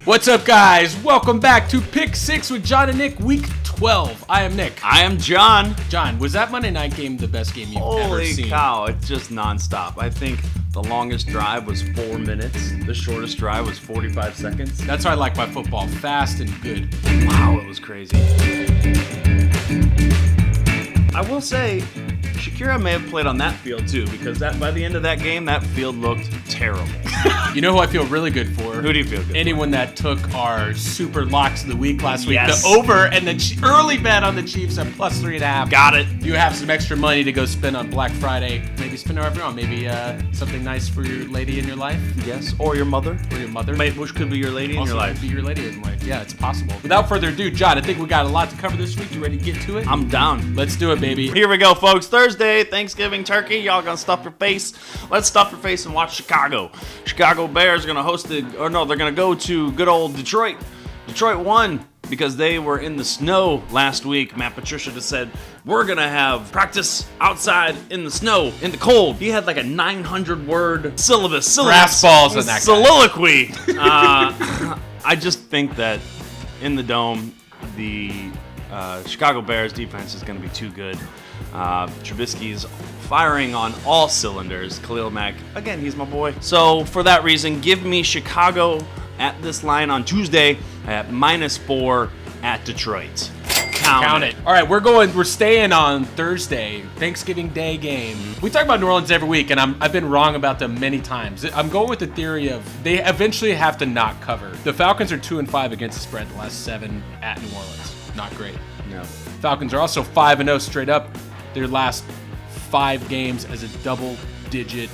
What's up, guys? Welcome back to Pick 6 with John and Nik, Week 12. I am Nik. I am John. John, was that Monday night game the best game you've ever seen? Holy cow, it's just nonstop. I think the longest drive was 4 minutes. The shortest drive was 45 seconds. That's how I like my football, fast and good. Wow, it was crazy. I will say, Shakira may have played on that field too, because by the end of that game, that field looked terrible. You know who I feel really good for? Who do you feel good Anyone that took our super locks of the week last week. Yes. The over and the early bet on the Chiefs at plus 3.5. Got it. You have some extra money to go spend on Black Friday. Maybe spend however you want. Maybe something nice for your lady in your life. Yes, or your mother. Or your mother. Which could be your lady in your life. Could be your lady in your life. Yeah, it's possible. Without further ado, John, I think we got a lot to cover this week. You ready to get to it? I'm down. Let's do it, baby. Here we go, folks. Thursday, Thanksgiving turkey. Y'all gonna stuff your face. Let's stuff your face and watch Chicago. Chicago Bears are gonna they're gonna go to good old Detroit. Detroit won because they were in the snow last week. Matt Patricia just said, we're gonna have practice outside in the snow, in the cold. He had like a 900-word syllabus. Brass balls in that soliloquy. I just think that in the dome, the Chicago Bears defense is gonna be too good. Trubisky's firing on all cylinders. Khalil Mack, again, he's my boy. So for that reason, give me Chicago at this line on Tuesday at -4 at Detroit. Count it. All right, we're staying on Thursday, Thanksgiving Day game. We talk about New Orleans every week, and I've been wrong about them many times. I'm going with the theory of they eventually have to not cover. The Falcons are 2-5 against the spread the last 7 at New Orleans. Not great. No. Falcons are also 5-0 straight up their last 5 games as a double-digit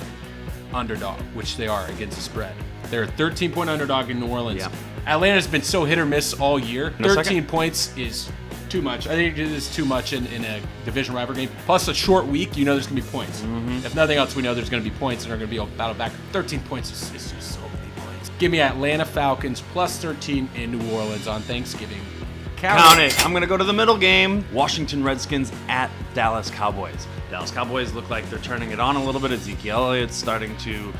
underdog, which they are against the spread. They're a 13-point underdog in New Orleans. Yeah. Atlanta's been so hit or miss all year. No 13 second. points is too much. I think it is too much in a division rival game. Plus a short week, you know there's going to be points. Mm-hmm. If nothing else, we know there's going to be points and they're going to be able to battle back. 13 points is just so many points. Give me Atlanta Falcons plus 13 in New Orleans on Thanksgiving. Count it. I'm going to go to the middle game. Washington Redskins at Dallas Cowboys. Dallas Cowboys look like they're turning it on a little bit. Ezekiel Elliott's starting to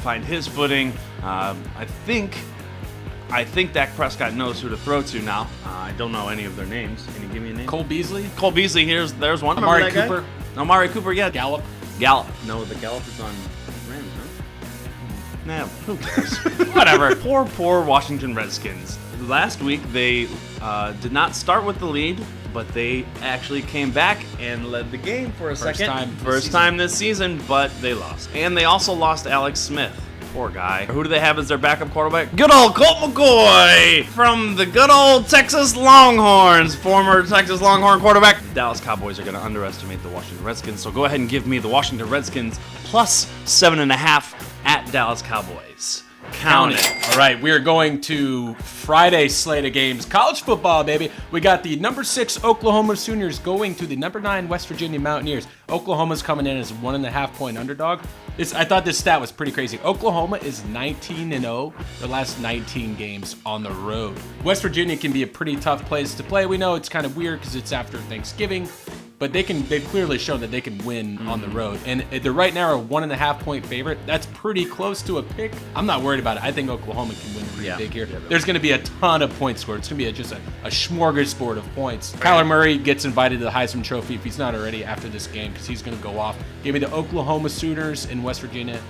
find his footing. I think Dak Prescott knows who to throw to now. I don't know any of their names. Can you give me a name? Cole Beasley. Cole Beasley. There's one. Amari Cooper. Amari Cooper, yeah. Gallup. No, the Gallup is on Rams, huh? Nah, who cares? Whatever. Poor Washington Redskins. Last week, they did not start with the lead, but they actually came back and led the game for a second. First time this season, but they lost. And they also lost Alex Smith. Poor guy. Who do they have as their backup quarterback? Good old Colt McCoy from the good old Texas Longhorns, former Texas Longhorn quarterback. Dallas Cowboys are going to underestimate the Washington Redskins, so go ahead and give me the Washington Redskins plus 7.5 at Dallas Cowboys. Count it. All right, we are going to Friday slate of games. College football, baby. We got the number 6 Oklahoma Sooners going to the number 9 West Virginia Mountaineers. Oklahoma's coming in as 1.5-point underdog. I thought this stat was pretty crazy. Oklahoma is 19-0 their last 19 games on the road. West Virginia can be a pretty tough place to play. We know it's kind of weird because it's after Thanksgiving. But they've clearly shown that they can win on the road. And they're right now a 1.5-point favorite. That's pretty close to a pick. I'm not worried about it. I think Oklahoma can win pretty big here. There's going to be a ton of points scored. It's going to be just a smorgasbord of points. Right. Kyler Murray gets invited to the Heisman Trophy if he's not already after this game because he's going to go off. Give me the Oklahoma Sooners in West Virginia.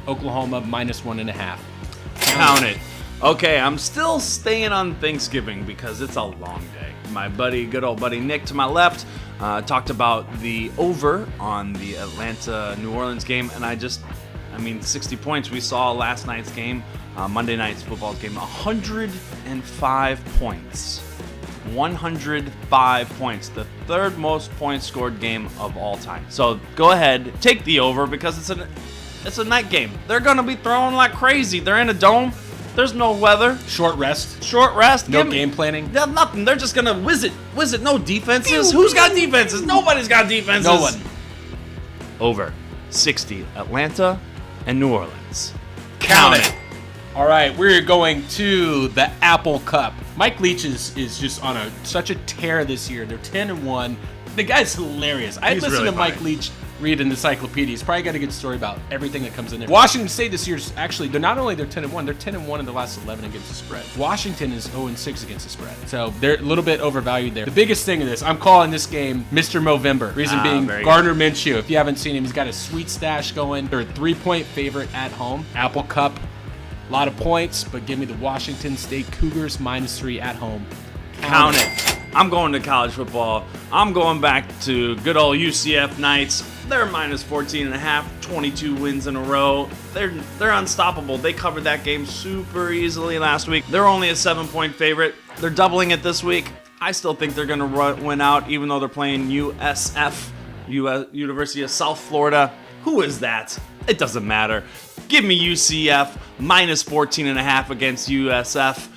Oklahoma minus 1.5. Count it. Okay, I'm still staying on Thanksgiving because it's a long day. My good old buddy Nik to my left talked about the over on the Atlanta-New Orleans game, and 60 points. We saw last night's game, Monday night's football game, 105 points. 105 points, the third most points scored game of all time. So go ahead, take the over because it's a night game. They're gonna be throwing like crazy. They're in a dome. There's no weather. Short rest. No game planning. They're nothing. They're just gonna whiz it. No defenses. Who's got defenses? Nobody's got defenses. No one. Over 60. Atlanta and New Orleans. Count it. All right, we're going to the Apple Cup. Mike Leach is just on such a tear this year. They're 10-1. The guy's hilarious. I listened to Mike Leach read an encyclopedia. He's probably got a good story about everything that comes in there. Washington State this year's actually, they're 10-1, they're 10-1 in the last 11 against the spread. Washington is 0-6 against the spread. So they're a little bit overvalued there. The biggest thing of this, I'm calling this game Mr. Movember. Reason being Gardner Minshew. If you haven't seen him, he's got a sweet stash going. They're a 3-point favorite at home. Apple Cup, a lot of points, but give me the Washington State Cougars -3 at home. Count it. I'm going to college football. I'm going back to good old UCF Knights. They're -14.5, 22 wins in a row. They're unstoppable. They covered that game super easily last week. They're only a 7-point favorite. They're doubling it this week. I still think they're going to win out, even though they're playing USF, University of South Florida. Who is that? It doesn't matter. Give me UCF -14.5 against USF.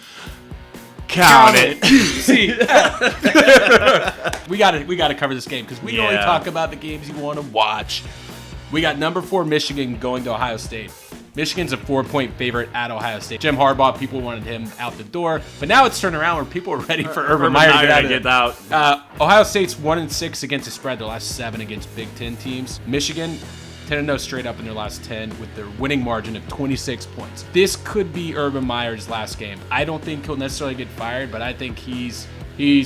Count it. See, we got to cover this game because we only talk about the games you want to watch. We got number 4 Michigan going to Ohio State. Michigan's a 4-point favorite at Ohio State. Jim Harbaugh, people wanted him out the door, but now it's turned around where people are ready for Urban Meyer to get out. Ohio State's 1-6 against the spread. Their last 7 against Big Ten teams. Michigan 10-0 straight up in their last 10 with their winning margin of 26 points. This could be Urban Meyer's last game. I don't think he'll necessarily get fired, but I think he's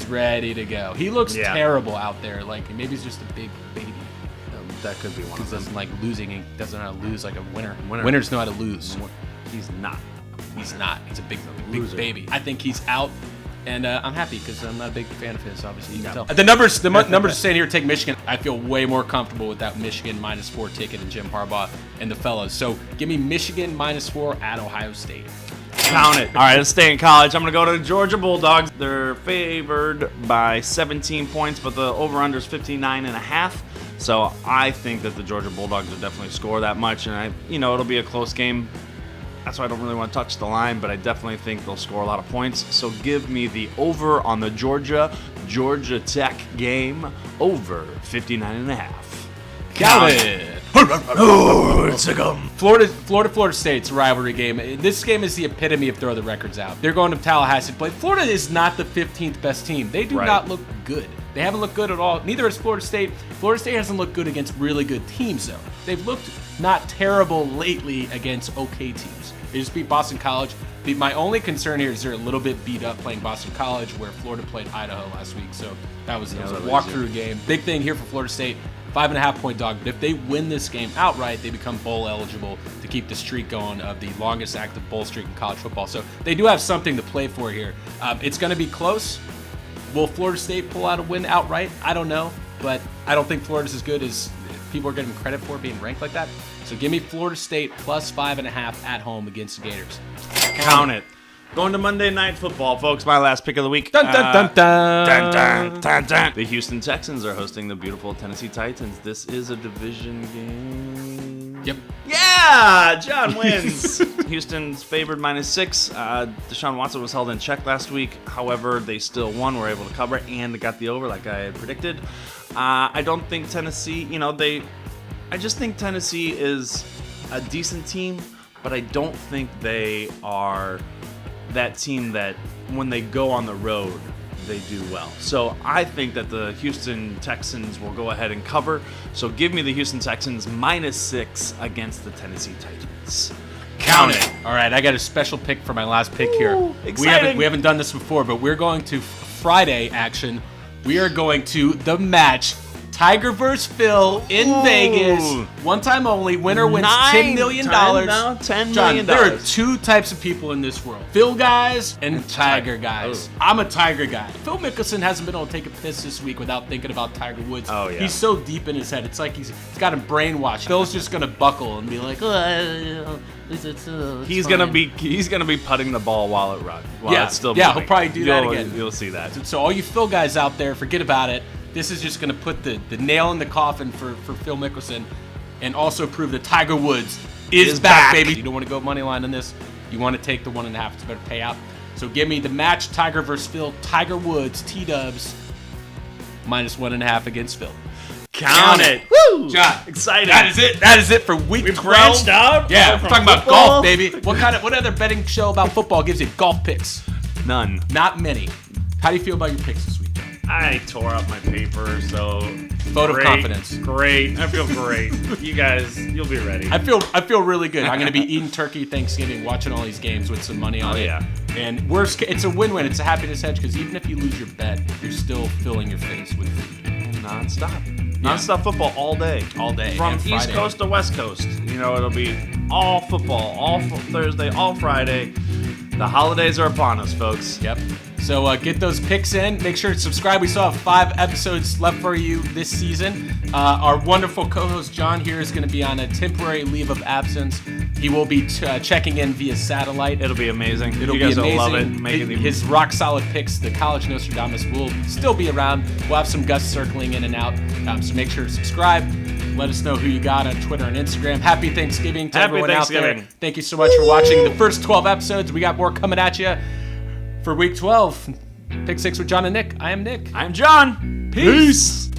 ready to go. He looks terrible out there. Like maybe he's just a big baby. That could be one of them. Doesn't like losing. He doesn't know how to lose like a winner. Winners know how to lose. He's not. He's not. He's a big baby. I think he's out. And I'm happy because I'm not a big fan of his, obviously. You can tell. The numbers are saying here, take Michigan. I feel way more comfortable with that Michigan -4 ticket and Jim Harbaugh and the fellas. So give me Michigan -4 at Ohio State. Count it. All right, let's stay in college. I'm going to go to the Georgia Bulldogs. They're favored by 17 points, but the over-under is 59.5. So I think that the Georgia Bulldogs will definitely score that much, and it'll be a close game. That's why I don't really want to touch the line, but I definitely think they'll score a lot of points. So give me the over on the Georgia Tech game, over 59.5. Got it. Florida State's a rivalry game. This game is the epitome of throw the records out. They're going to Tallahassee to play. Florida is not the 15th best team. They do not look good. They haven't looked good at all. Neither has Florida State. Florida State hasn't looked good against really good teams, though. They've looked not terrible lately against okay teams. They just beat Boston College. My only concern here is they're a little bit beat up playing Boston College, where Florida played Idaho last week. So that was a walkthrough game. Big thing here for Florida State. 5.5-point dog. But if they win this game outright, they become bowl eligible to keep the streak going of the longest active bowl streak in college football. So they do have something to play for here. It's going to be close. Will Florida State pull out a win outright? I don't know, but I don't think Florida's as good as people are getting credit for being ranked like that. So give me Florida State +5.5 at home against the Gators. Count it. Going to Monday Night Football, folks. My last pick of the week. Dun, dun, dun, dun. Dun, dun, dun, dun. The Houston Texans are hosting the beautiful Tennessee Titans. This is a division game. Yep. Yeah, John wins. Houston's favored -6. Deshaun Watson was held in check last week. However, they still won, were able to cover, and got the over like I had predicted. I don't think Tennessee, I just think Tennessee is a decent team, but I don't think they are that team that when they go on the road, they do well. So I think that the Houston Texans will go ahead and cover. So give me the Houston Texans -6 against the Tennessee Titans. Count it. All right, I got a special pick for my last pick here. Exciting. We haven't done this before, but we're going to Friday action. We are going to the match. Tiger vs. Phil in Vegas. One time only. Winner wins $10 million. $10 million. John, there are 2 types of people in this world. Phil guys and Tiger guys. I'm a Tiger guy. Phil Mickelson hasn't been able to take a piss this week without thinking about Tiger Woods. Oh, yeah. He's so deep in his head. It's like he's got him brainwashed. Phil's just going to buckle and be like, he's gonna be putting the ball while it runs. It's still moving. He'll probably do that again. You'll see that. So all you Phil guys out there, forget about it. This is just going to put the nail in the coffin for Phil Mickelson and also prove that Tiger Woods is back, baby. You don't want to go money line on this. You want to take the 1.5. It's a better payout. So give me the match, Tiger versus Phil. Tiger Woods, T-dubs, -1.5 against Phil. Count it. Woo! John, exciting. That is it for week 12. Branched out. Yeah, we're talking about golf, baby. What other betting show about football gives you golf picks? None. Not many. How do you feel about your picks this week, John? I tore up my paper, so Vote of confidence. Great. I feel great. You guys, you'll be ready. I feel really good. I'm going to be eating turkey Thanksgiving, watching all these games with some money on it. Yeah. And it's a win-win. It's a happiness hedge because even if you lose your bet, you're still filling your face with food. Non-stop football all day. All day. From and East Friday. Coast to West Coast. It'll be all football, all Thursday, all Friday. The holidays are upon us, folks. Yep. So get those picks in. Make sure to subscribe. We still have 5 episodes left for you this season. Our wonderful co-host John here is going to be on a temporary leave of absence. He will be checking in via satellite. It'll be amazing. It'll you guys be amazing. will love it. His rock solid picks, the College Nostradamus, will still be around. We'll have some gusts circling in and out. So make sure to subscribe. Let us know who you got on Twitter and Instagram. Happy Thanksgiving to everyone out there. Thank you so much for watching the first 12 episodes. We got more coming at you for week 12. Pick 6 with John and Nik. I am Nik. I'm John. Peace.